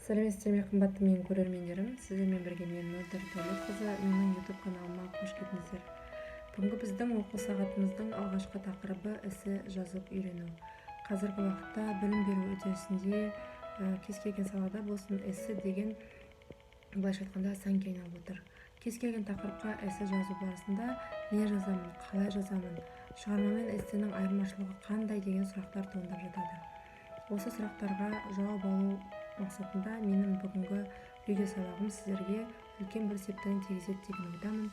Сәлеметсіздер ме, қымбатты менің көрермендерім. Сіздермен бірге мен Мөлдір Дәулетқызы. Менің YouTube каналыма қош келдіңіздер. Бүгінгі біздің оқу сағатымыздың алғашқы тақырыбы эссе жазып үйрену. Қазіргі уақытта білім беру үдерісінде кез келген салада болсын эссе деген былайша айтқанда сәнге айналып отыр. Кез келген тақырыпқа эссе жазу барысында не жазамын, қалай жазамын, шығарма мен эссенің айырмашылығы қандай деген сұрақтар туындап жатады. Осы сұрақтарға жауап алу мақсатында менің бүгінгі видео сабағым сіздерге үлкен бір септігін тигізеді деген ойдамын.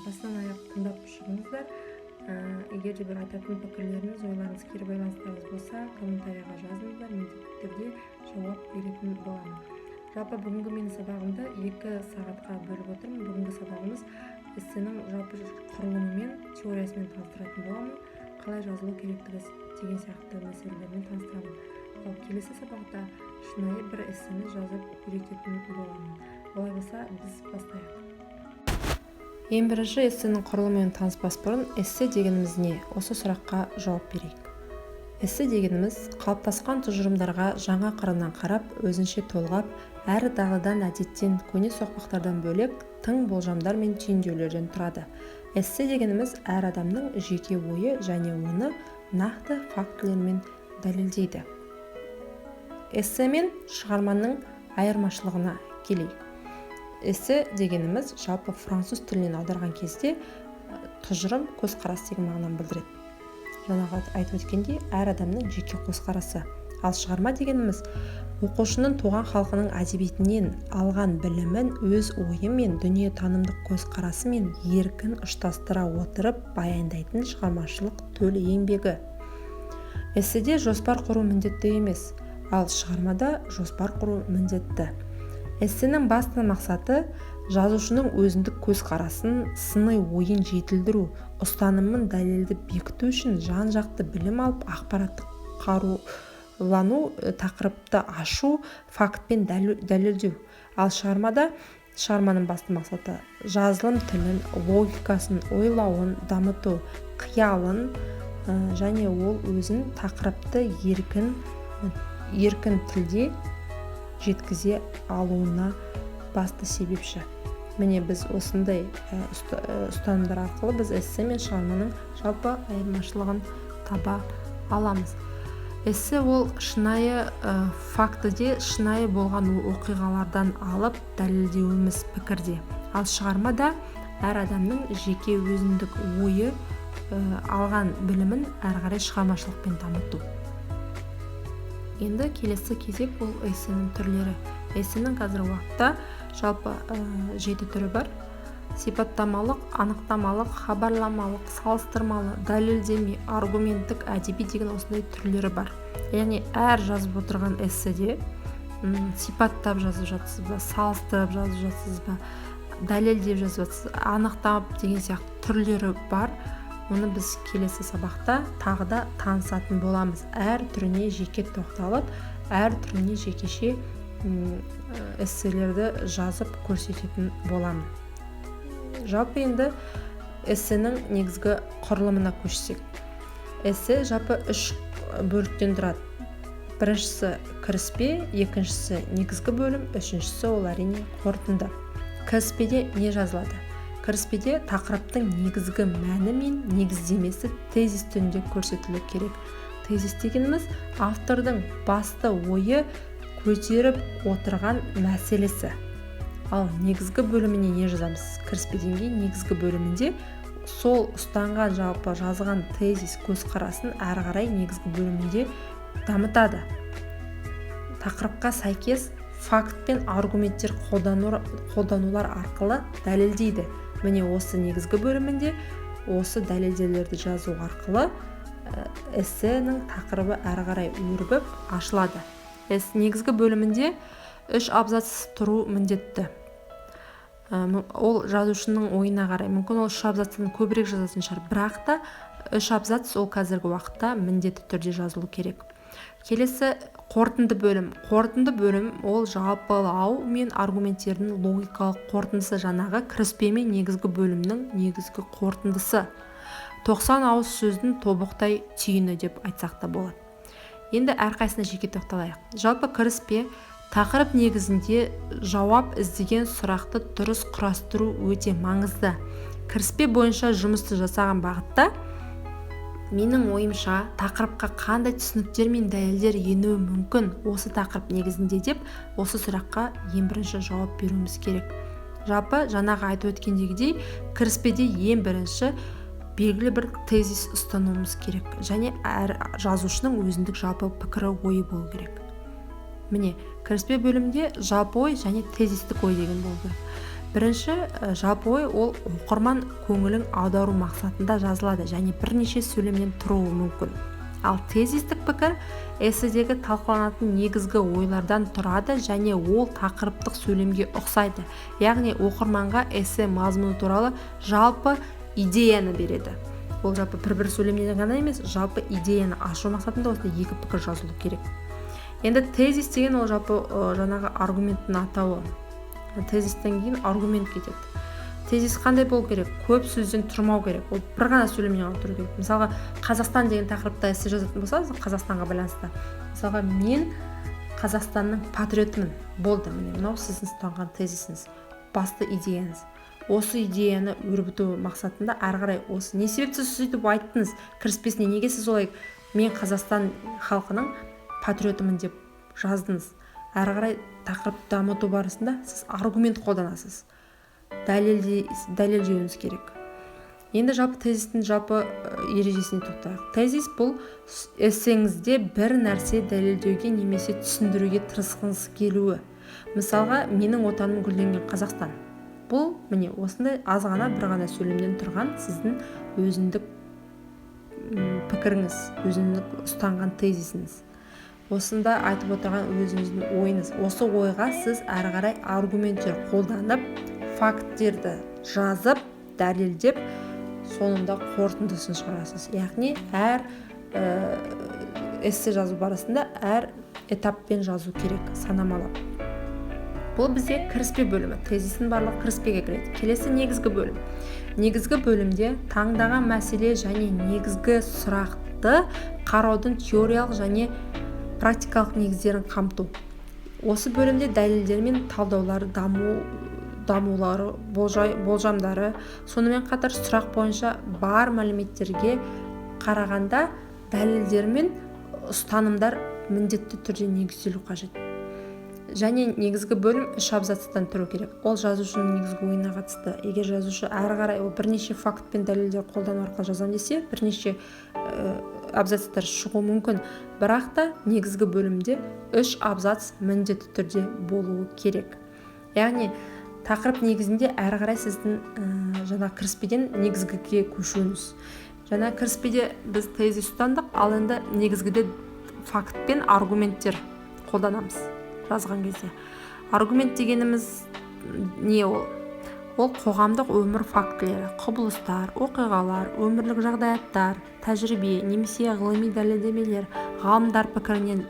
Басынан аяқ тыңдап шығыңыздар. Егер де бір айтатын пікірлеріңіз, ойларыңыз кері байланыстарыңыз болса, комментарийға жазыңыздар, мен міндетті түрде жауап беретін боламын. Жалпы бүгінгі менің сабағымды 2 сағатқа бөліп отырмын. Бүгінгі сабағымыз эссенің жалпы құрылымы мен теориясымен таныстыратын боламын. Қалай жазылу керектігі деген сияқты мәселелермен таныстырамын. Ал келесі сабақта шынайы бір эссені жазып үйрететін боламын. Олай болса, біз бастайық. Ең бірінші эссенің құрылымымен таныспас бұрын эссе дегеніміз не? Осы сұраққа жауап берейік. Эссе дегеніміз қалыптасқан тұжырымдарға жаңа қырынан қарап, өзінше толғап, әрі дағдыдан, әдеттен, көне соқпақтардан бөлек тың болжамдар мен түйіндеулерден тұрады. Эссе дегеніміз әр адамның жеке ойы және оны нақты фактілермен дәлелдейді. Эссе мен шығарманың айырмашылығына келейік. Эссе дегеніміз жалпы француз тілінен аударған кезде тұжырым, көзқарас деген мағынаны білдіреді. Жаңағы айтып өткендей, әр адамның жеке көзқарасы. Ал шығарма дегеніміз оқушының туған халқының әдебиетінен алған білімін өз ойы мен дүние танымдық көзқарасы мен еркін ұштастыра отырып баяндайтын шығармашылық төл еңбегі. Эсседе жоспар құру міндетті емес, ал шығармада жоспар құру міндетті. Эссенің басты мақсаты жазушының өзіндік көзқарасын, сыни ойын жетілдіру, ұстанымын дәлелді бекіту үшін жан-жақты білім алып, ақпараттық қарулану, тақырыпты ашу, фактпен дәлелдеу. Ал шығарманың басты мақсаты жазылым тілін, логикасын, ойлауын дамыту, қиялын және ол өзін тақырыпты еркін тілде жеткізе алуына басты себепші. Міне біз осындай ұстанымдар арқылы біз эссе мен шығарманың жалпы айырмашылығын таба аламыз. Эссе ол шынайы фактіде шынайы болған оқиғалардан алып дәлелдеуіміз пікірде. Ал шығармада әр адамның жеке өзіндік ойы алған білімін әрі қарай шығармашылықпен дамыту. Енді келесі кезек бұл эссенің түрлері. Эссенің қазіргі уақытта жалпы 7 түрі бар. Сипаттамалық, анықтамалық, хабарламалық, салыстырмалы, дәлелдеме, аргументтік, әдеби деген осындай түрлері бар. Яғни әр жазып отырған эсседе сипаттап жазып жатсыз ба, салыстырып жазып жатсыз ба, дәлелдеп жазып жатсыз, анықтап деген сияқты түрлері бар. Оны біз келесі сабақта тағы да танысатын боламыз. Әр түріне жеке тоқталып, әр түріне жекеше эсселерді жазып көрсететін боламын. Жалпы енді эссенің негізгі құрылымына көшсек. Эссе жалпы 3 бөліктен тұрады. Біріншісі кіріспе, екіншісі негізгі бөлім, үшіншісі ол әрине қорытынды. Кіріспеде не жазылады? Кіріспеде тақырыптың негізгі мәні мен негіздемесі тезис түрінде көрсетілу керек. Тезис дегеніміз автордың басты ойы көтеріп отырған мәселесі. Ал негізгі бөліміне не жазамыз? Кіріспеден кейін негізгі бөлімінде сол ұстанған жалпы жазған тезис көзқарасын әрі қарай негізгі бөлімінде дамытады. Тақырыпқа сәйкес факт пен аргументтер қолданулар арқылы дәлелдейді. Міне осы негізгі бөлімінде осы дәлелдеулерді жазу арқылы эссенің тақырыбы әрі қарай өрбіп ашылады. Негізгі бөлімінде 3 абзац тұру міндетті. Ол жазушының ойына қарай. Мүмкін ол 3 абзацтан көбірек жазатын шығар, бірақ та 3 абзац ол қазіргі уақытта міндетті түрде жазылу керек. Келесі қорытынды бөлім. Қорытынды бөлім ол жалпылау мен аргументтердің логикалық қорытындысы, жаңағы кіріспе мен негізгі бөлімнің негізгі қорытындысы. 90 ауыз сөздің тобықтай түйіні деп айтсақ та болады. Енді әрқайсына жеке тоқталайық. Жалпы кіріспе Тақырып негізінде жауап іздеген сұрақты дұрыс құрастыру өте маңызды. Кіріспе бойынша жұмысты жасаған бағытта менің ойымша тақырыпқа қандай түсініктер мен дәлелдер енуі мүмкін осы тақырып негізінде деп осы сұраққа ең бірінші жауап беруіміз керек. Жалпы жаңағы айтып өткендегідей кіріспеде ең бірінші белгілі бір тезис ұстануымыз керек және әр жазушының өзіндік жалпы пікірі ойы болу керек. Міне, кіріспе бөлімде жалпы ой және тезистік ой деген болу керек. Бірінші жалпы ой ол оқырман көңілін аудару мақсатында жазылады және бірнеше сөйлемнен тұруы мүмкін. Ал тезистік пікір эсседегі талқыланатын негізгі ойлардан тұрады және ол тақырыптық сөйлемге ұқсайды. Яғни оқырманға эссе мазмұны туралы жалпы идеяны береді. Ол жалпы бір сөйлемнен ғана емес, жалпы идеяны ашу мақсатында осындай екі пікір жазылу керек. Енді тезис деген ол жалпы жаңағы аргументтің атауы. Тезистен кейін аргумент кетеді. Тезис қандай болу керек? Көп сөзден тұрмау керек. Ол бір ғана сөйлемнен ғана тұру керек. Мысалға, Қазақстан деген тақырыпта эссе жазатын болса, Қазақстанға байланысты. Мысалға, мен Қазақстанның патриотымын. Болды, мынау сіздің ұстанған тезисіңіз, басты идеяңыз. Осы идеяны өрбіту мақсатында әрі қарай осы не себепті сөйтіп айттыңыз? Кіріспесіне неге сіз олай мен Қазақстан халқының патриотымын деп жаздыңыз? Әрі қарай тақырып дамыту барысында сіз аргумент қолданасыз. Дәлелдеуіңіз керек. Енді жалпы тезистің жалпы ережесіне тоқтайық. Тезис бұл эссеңізде бір нәрсе дәлелдеуге немесе түсіндіруге тырысқыңыз келуі. Мысалға, менің отаным гүлденген Қазақстан. Бұл міне осындай аз ғана бір ғана сөйлемден тұрған сіздің өзіндік пікіріңіз, өзіндік ұстанған тезисіңіз. Осында айтып отырған өзіңіздің ойыңыз. Осы ойға сіз әрі қарай аргументтер қолданып, факттерді жазып, дәлелдеп, соңында қорытындысын шығарасыз. Яғни әр эссе жазу барысында әр этаппен жазу керек, санамалап. Бұл бізде кіріспе бөлімі. Тезистің барлығы кіріспеге кіреді. Келесі негізгі бөлім. Негізгі бөлімде таңдаған мәселе және негізгі сұрақты қараудың теориялық және практикалық негіздерін қамту. Осы бөлімде дәлелдер мен талдаулары, дамулары, болжамдары, сонымен қатар сұрақ бойынша бар мәліметтерге қарағанда дәлелдер мен ұстанымдар міндетті түрде негізделу қажет. Және негізгі бөлім 3 абзацтан тұру керек. Ол жазушының негізгі ойына қатысты. Егер жазушы әрі қарай ол бірнеше факт пен дәлелдер қолдану арқылы жазам десе, бірнеше абзацтар шығуы мүмкін. Бірақ та негізгі бөлімде 3 абзац міндетті түрде болуы керек. Яғни тақырып негізінде әрі қарай сіздің жаңа кіріспеден негізгіге көшуіңіз. Жаңа кіріспеде біз тезис ұстандық, ал енді негізгіде факт пен аргументтер қолданамыз жазған кезде. Аргумент дегеніміз не ол? Ол қоғамдық өмір фактілері, құбылыстар, оқиғалар, өмірлік жағдаяттар, тәжірибе немесе ғылыми дәлелдемелер, ғалымдар пікірінен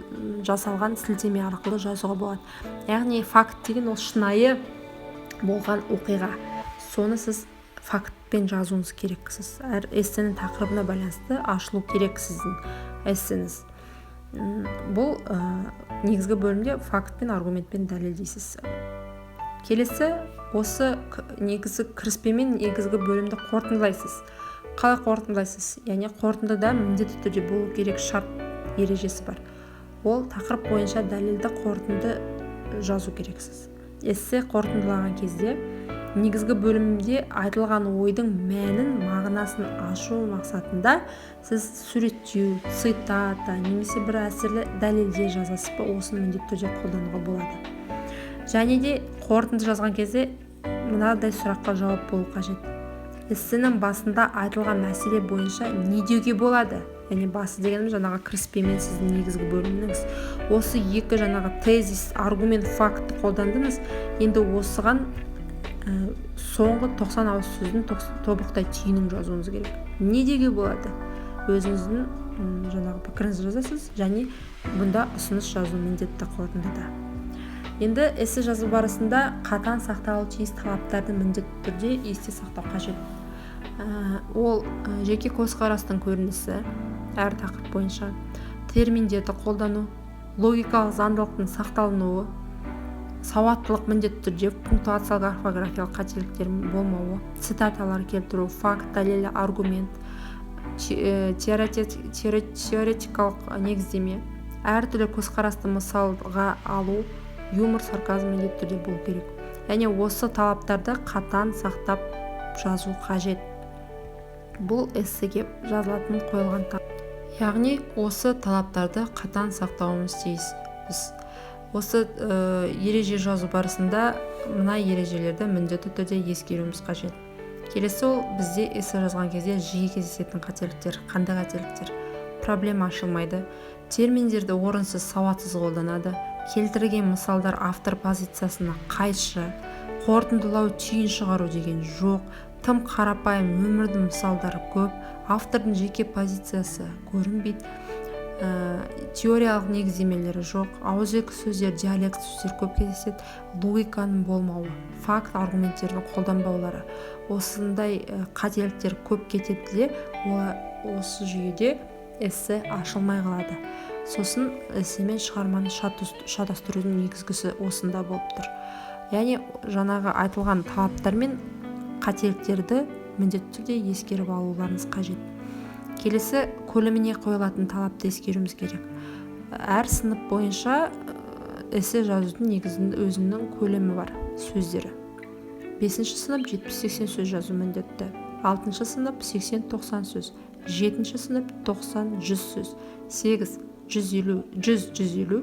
жасалған сілтеме арқылы жазуға болады. Яғни факт деген ол шынайы болған оқиға. Соны сіз фактпен жазуыңыз керек. Сіз әр эссенің тақырыбына байланысты ашылу керек сіздің эссеңіз. Бұл негізгі бөлімде факт пен аргументпен дәлелдейсіз. Келесі осы негізгі кіріспемен негізгі бөлімді қорытындылайсыз. Қалай қорытындылайсыз? Яғни қорытындыда міндетті түрде болу керек шарт ережесі бар. Ол тақырып бойынша дәлелді қорытынды жазу керексіз. Эссе қорытындылаған кезде негізгі бөлімде айтылған ойдың мәнін, мағынасын ашу мақсатында сіз суреттеу, цитата немесе бір әсерлі дәлелде жазасыз ба, осыны міндетті түрде қолдануға болады. Және де қорытынды жазған кезде мынадай сұраққа жауап болу қажет. Эссенің басында айтылған мәселе бойынша не деуге болады? Яғни басы дегеніміз жаңағы кіріспемен сіздің негізгі бөліміңіз. Осы екі жаңағы тезис, аргумент, факт қолдандыңыз. Енді осыған соңғы 90 ауыз сөздің тобықтай түйінін жазуыңыз керек. Не деуге болады? Өзіңіздің жаңағы пікіріңізді жазасыз және бұнда ұсыныс жазу міндетті қорытындыда. Енді эссе жазу барысында қатаң сақталуы тиіс талаптарды міндетті түрде есте сақтау қажет. Ол жеке көзқарастың көрінісі, әр тақырып бойынша терминдерді қолдану, логикалық заңдылықтың сақталынуы, сауаттылық міндетті түрде пунктуациялық орфографиялық қателіктер болмауы, цитаталар келтіру, факт, дәлел, аргумент, теоретикалық негіздеме, әртүрлі көзқарасты мысалға алу, юмор, сарказм міндетті түрде болу керек. Және осы талаптарды қатаң сақтап жазу қажет. Бұл эссеге жазылатын қойылған талап. Яғни осы талаптарды қатаң сақтауымыз тиіс. Біз осы ереже жазу барысында мына ережелерді міндетті түрде ескеруіміз қажет. Келесі ол бізде эссе жазған кезде жиі кездесетін қателіктер. Қандай қателіктер? Проблема ашылмайды, терминдерді орынсыз, сауатсыз қолданады, келтірген мысалдар автор позициясына қайшы, қорытындылау, түйін шығару деген жоқ, тым қарапайым өмірдің мысалдары көп, автордың жеке позициясы көрінбейді, теориялық негіздемелері жоқ, ауызекі сөздер, диалект сөздер көп кездеседі, логиканың болмауы, факт, аргументтердің қолданбаулары. Осындай қателіктер көп кетеді де, осы жүйеде эссе ашылмай қалады. Сосын эссе мен шығарманы шатастырудың негізгісі осында болып тұр. Яғни жаңағы айтылған талаптар мен қателіктерді міндетті түрде ескеріп алуларыңыз қажет. Келесі, көлеміне қойылатын талапты ескеруіміз керек. Әр сынып бойынша эссе жазудың негізінде өзінің көлемі бар, сөздері. 5-ші сынып 70-80 сөз жазу міндетті. 6-ші сынып 80-90 сөз. 7-ші сынып 90-100 сөз. 8 100-150.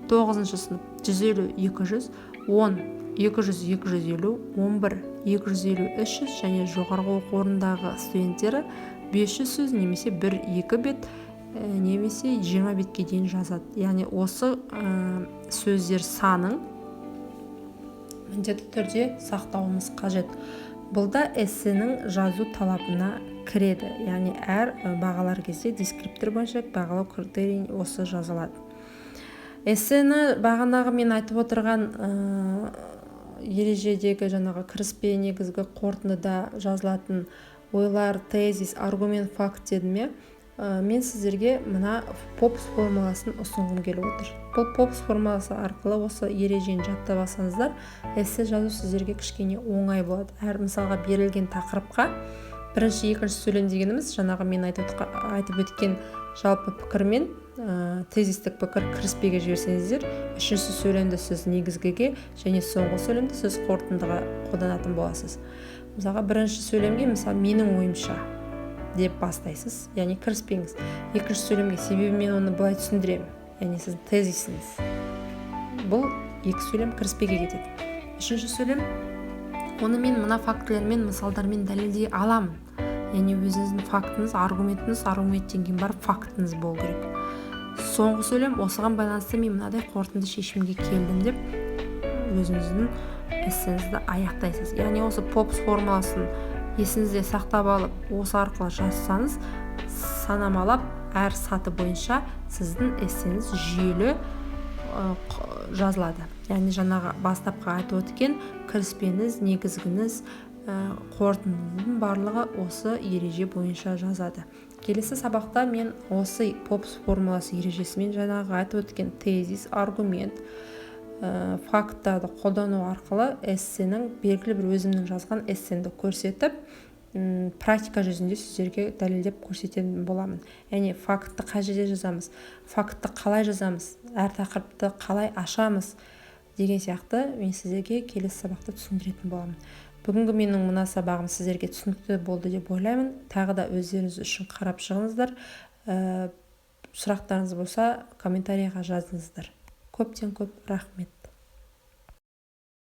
9-ші сынып 150-200. 10 200-250. 11 250-300 және жоғарғы оқу орнындағы студенттері 500 сөз немесе 1-2 бет немесе 20 бетке дейін жазады. Яғни осы сөздер санын міндетті түрде сақтауымыз қажет. Бұл да эссенің жазу талабына кіреді. Яғни әр бағалар кезде дескриптор бойынша бағалау критерий осы жазылады. Эссені бағанағы мен айтып отырған ережедегі жаңағы кіріспе негізгі қорытындыда жазылатын ойлар, тезис, аргумент, факт дедім. Мен сіздерге мына попс формуласын ұсынғым келіп отыр. Бұл попс формуласы арқылы осы ережені жаттап алсаңыздар, эссе жазу сіздерге кішкене оңай болады. Әр мысалға берілген тақырыпқа бірінші, екінші сөйлем дегеніміз жаңағы мен айтып өткен жалпы пікірмен тезистік пікір кіріспеге жіберсеңіздер, үшінші сөйлемді сіз негізгіге және соңғы сөйлемді сіз қорытындыға қолданатын боласыз. Мысалға бірінші сөйлемге менің ойымша деп бастайсыз, яғни кіріспеңіз. Екінші сөйлемге себебі мен оны былай түсіндіремін, яғни сіздің тезисіңіз. Бұл екі сөйлем кіріспеге кетеді. Үшінші сөйлем, оны мен мына фактілермен, мысалдармен дәлелдей аламын. Яғни өзіңіздің фактіңіз, аргументтен кейін бар фактіңіз болу керек. Соңғы сөйлем, осыған байланысты мен мынадай қорытынды шешімге келдім деп өзіңіздің эссеңізді аяқтайсыз. Яғни осы попс формуласын есіңізде сақтап алып, осы арқылы жазсаңыз, санамалап әр саты бойынша сіздің эссеңіз жүйелі жазылады. Яғни жаңағы бастапқы айтып өткен кіріспеңіз, негізгіңіз, қорытындының барлығы осы ереже бойынша жазады. Келесі сабақта мен осы попс формуласы ережесімен жаңағы айтып өткен тезис, аргумент, факттарды қолдану арқылы эссенің белгілі бір өзімнің жазған эссемді көрсетіп, практика жүзінде сіздерге дәлелдеп көрсететін боламын. Яғни фактты қай жерде жазамыз, фактты қалай жазамыз, әр тақырыпты қалай ашамыз деген сияқты мен сіздерге келесі сабақта түсіндіретін боламын. Бүгінгі менің мына сабағым сіздерге түсінікті болды деп ойлаймын. Тағы да өздеріңіз үшін қарап шығыңыздар. Сұрақтарыңыз болса комментарийға жазыңыздар. Көптен көп рахмет.